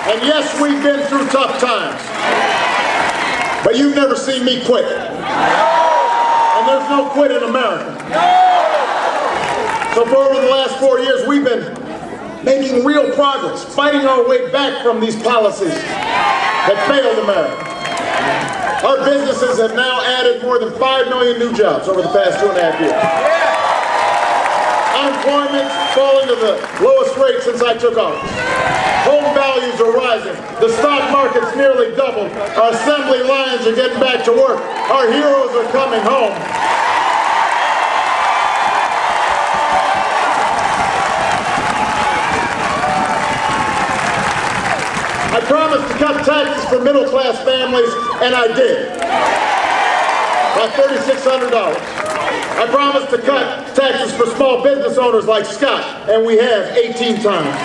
And yes, we've been through tough times. But you've never seen me quit. And there's no quit in America. So for over the last 4 years, we've been making real progress, fighting our way back from these policies that failed America. Our businesses have now added more than 5 million new jobs over the past 2.5 years. Unemployment's fallen to the lowest rate since I took office. Home values are rising. The stock market's nearly doubled. Our assembly lines are getting back to work. Our heroes are coming home. I promised to cut taxes for middle-class families, and I did. By $3,600. I promised to cut taxes for small business owners like Scott, and we have 18 times.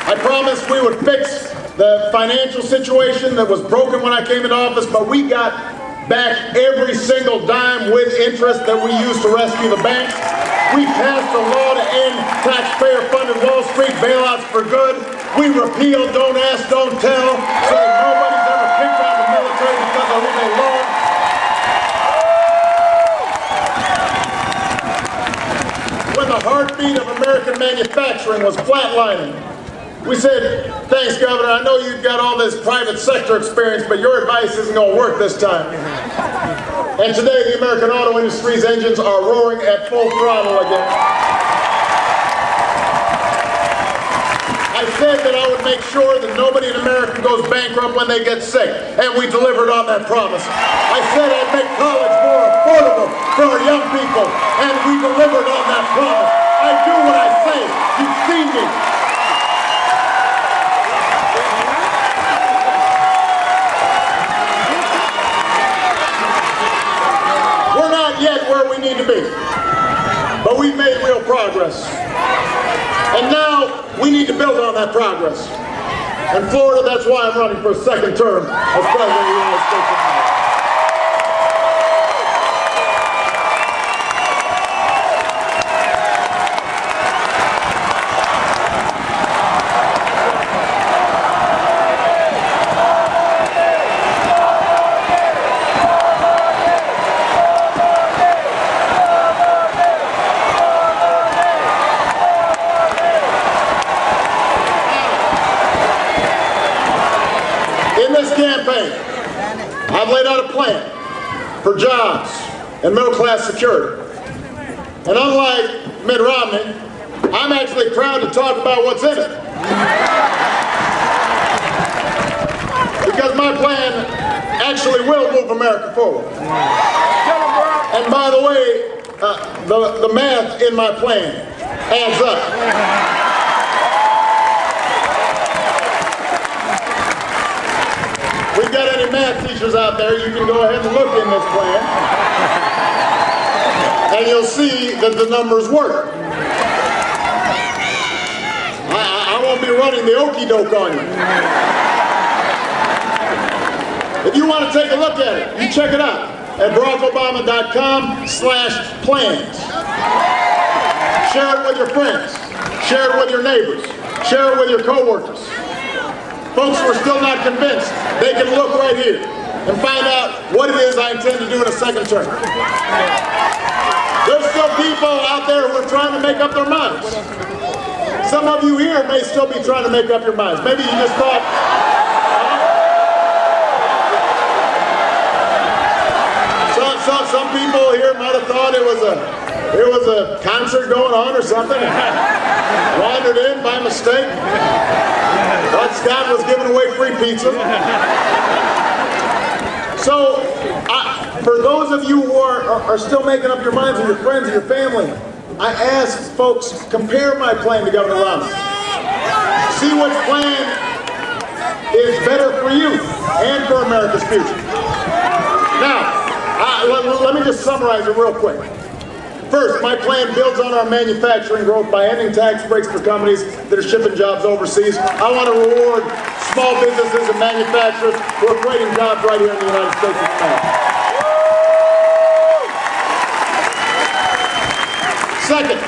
I promised we would fix the financial situation that was broken when I came into office, but we got back every single dime with interest that we used to rescue the banks. We passed a law to end taxpayer-funded Wall Street bailouts for good. We repealed Don't Ask, Don't Tell, so that nobody's ever kicked out the military because of who they love. When the heartbeat of American manufacturing was flatlining, we said, thanks, Governor, I know you've got all this private sector experience, but your advice isn't going to work this time. And today, the American auto industry's engines are roaring at full throttle again. I said that I would make sure that nobody in America goes bankrupt when they get sick, and we delivered on that promise. I said I'd make college more affordable for our young people, and we delivered on that promise. I do what I say. You've seen me. Yet where we need to be, but we've made real progress, and now we need to build on that progress. In Florida, that's why I'm running for a second term as President of the United States of America. I've laid out a plan for jobs and middle-class security. And unlike Mitt Romney, I'm actually proud to talk about what's in it. Because my plan actually will move America forward. And by the way, the math in my plan adds up. We've got any math teachers out there, you can go ahead and look in this plan, and you'll see that the numbers work. I won't be running the okey-doke on you. If you want to take a look at it, you check it out at BarackObama.com/plans. Share it with your friends. Share it with your neighbors. Share it with your coworkers. Folks who are still not convinced, they can look right here and find out what it is I intend to do in a second term. There's still people out there who are trying to make up their minds. Some of you here may still be trying to make up your minds. Maybe you just thought, some people here might have thought it was a concert going on or something, and wandered in by mistake. But Scott was giving away free pizza. So, for those of you who are still making up your minds, and your friends and your family, I ask folks, compare my plan to Governor Romney. See which plan is better for you and for America's future. Now, let me just summarize it real quick. First, my plan builds on our manufacturing growth by ending tax breaks for companies that are shipping jobs overseas. I want to reward small businesses and manufacturers who are creating jobs right here in the United States of America. Second,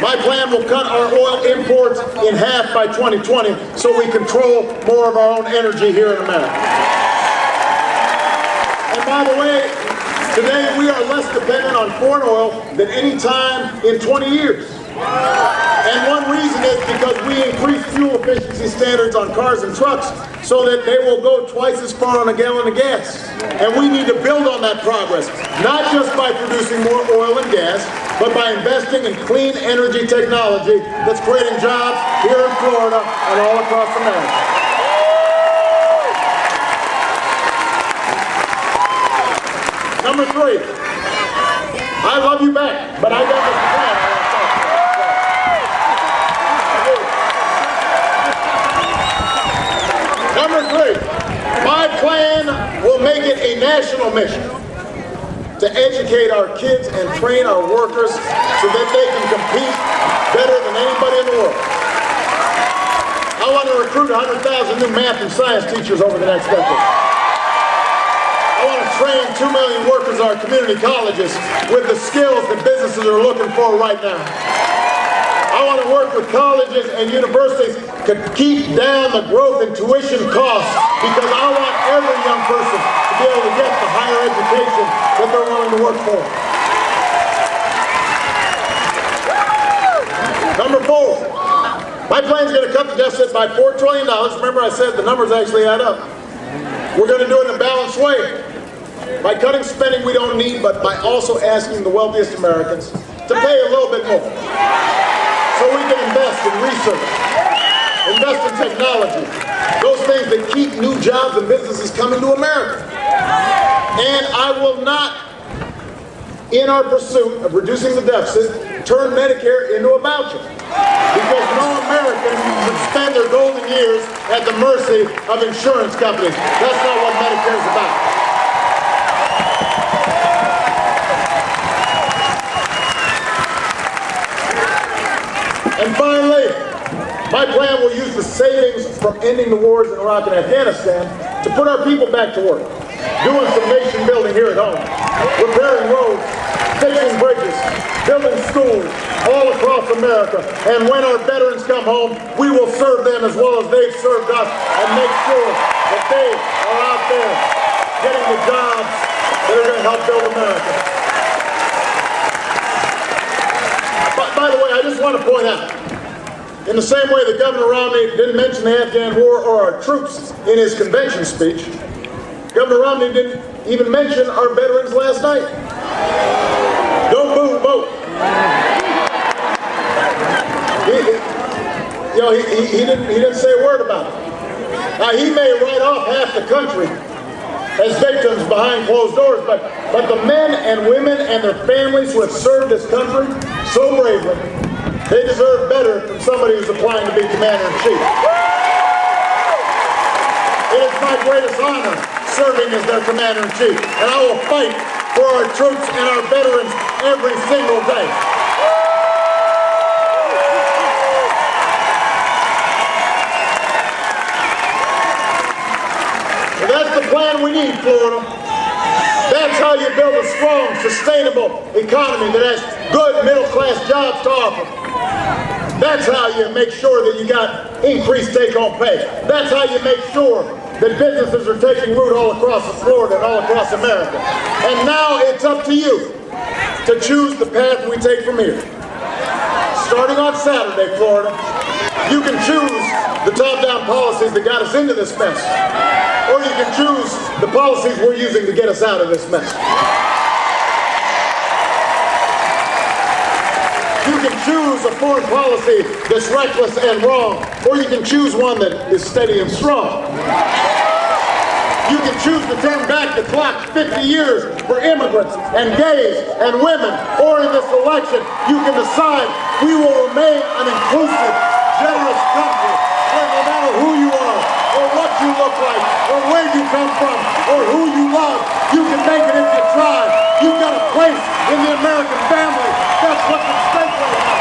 My plan will cut our oil imports in half by 2020 so we control more of our own energy here in America. And by the way, today we are less dependent on foreign oil than any time in 20 years. And one reason is because we increased fuel efficiency standards on cars and trucks so that they will go twice as far on a gallon of gas. And we need to build on that progress, not just by producing more oil and gas, but by investing in clean energy technology that's creating jobs here in Florida and all across America. Number 3, I love you back, but I got this plan. Number 3, my plan will make it a national mission to educate our kids and train our workers so that they can compete better than anybody in the world. I want to recruit 100,000 new math and science teachers over the next decade. I want to train 2 million workers at our community colleges with the skills that businesses are looking for right now. I want to work with colleges and universities to keep down the growth in tuition costs because I want every young person to be able to get the higher education that they're willing to work for. Number 4, my plan is going to cut the deficit by $4 trillion. Remember I said the numbers actually add up. We're going to do it in a balanced way. By cutting spending we don't need, but by also asking the wealthiest Americans to pay a little bit more. So we can invest in research, invest in technology, those things that keep new jobs and businesses coming to America. And I will not, in our pursuit of reducing the deficit, turn Medicare into a voucher. Because no American should spend their golden years at the mercy of insurance companies. That's not what Medicare is about. And finally, my plan will use the savings from ending the wars in Iraq and Afghanistan to put our people back to work, doing some nation building here at home, repairing roads, fixing bridges, building schools all across America. And when our veterans come home, we will serve them as well as they've served us and make sure that they are out there getting the jobs that are going to help build America. By the way, I just want to point out, in the same way that Governor Romney didn't mention the Afghan war or our troops in his convention speech, Governor Romney didn't even mention our veterans last night. Don't boo, vote. He didn't say a word about it. Now, he may write off half the country as victims behind closed doors, but the men and women and their families who have served this country so bravely, they deserve better from somebody who's applying to be Commander-in-Chief. It is my greatest honor serving as their Commander-in-Chief, and I will fight for our troops and our veterans every single day. So that's the plan we need, Florida. That's how you build a strong, sustainable economy that has good middle-class jobs to offer. That's how you make sure that you got increased take-home pay. That's how you make sure that businesses are taking root all across Florida and all across America. And now it's up to you to choose the path we take from here. Starting on Saturday, Florida, you can choose the top-down policies that got us into this mess. Or you can choose the policies we're using to get us out of this mess. You can choose a foreign policy that's reckless and wrong, or you can choose one that is steady and strong. You can choose to turn back the clock 50 years for immigrants and gays and women, or in this election, you can decide we will remain an inclusive, generous country where no matter who you are, or what you look like, or where you come from, or who you love, you can make it if you try. You've got a place in the American family. That's what's at stake right now.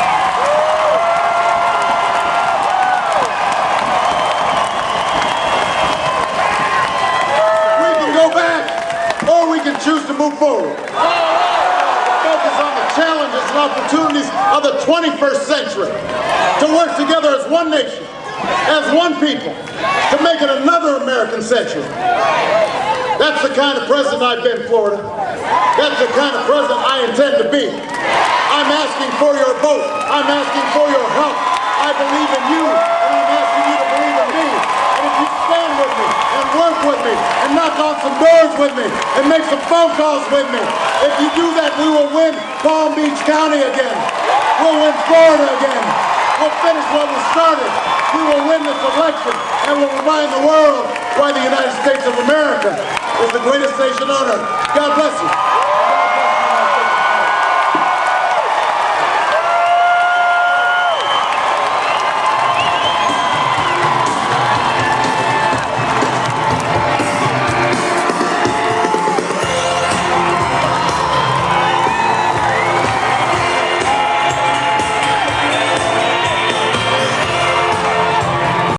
We can go back, or we can choose to move forward. Focus on the challenges and opportunities of the 21st century. century, to work together as one nation, as one people, to make it another American century. That's the kind of president I've been, Florida. That's the kind of president I intend to be. I'm asking for your vote. I'm asking for your help. I believe in you, and I'm asking you to believe in me. And if you stand with me, and work with me, and knock on some doors with me, and make some phone calls with me, if you do that, we will win Palm Beach County again. We'll win Florida again. We'll finish what we started. We will win this election, and we'll remind the world why the United States of America is the greatest nation on earth. God bless you.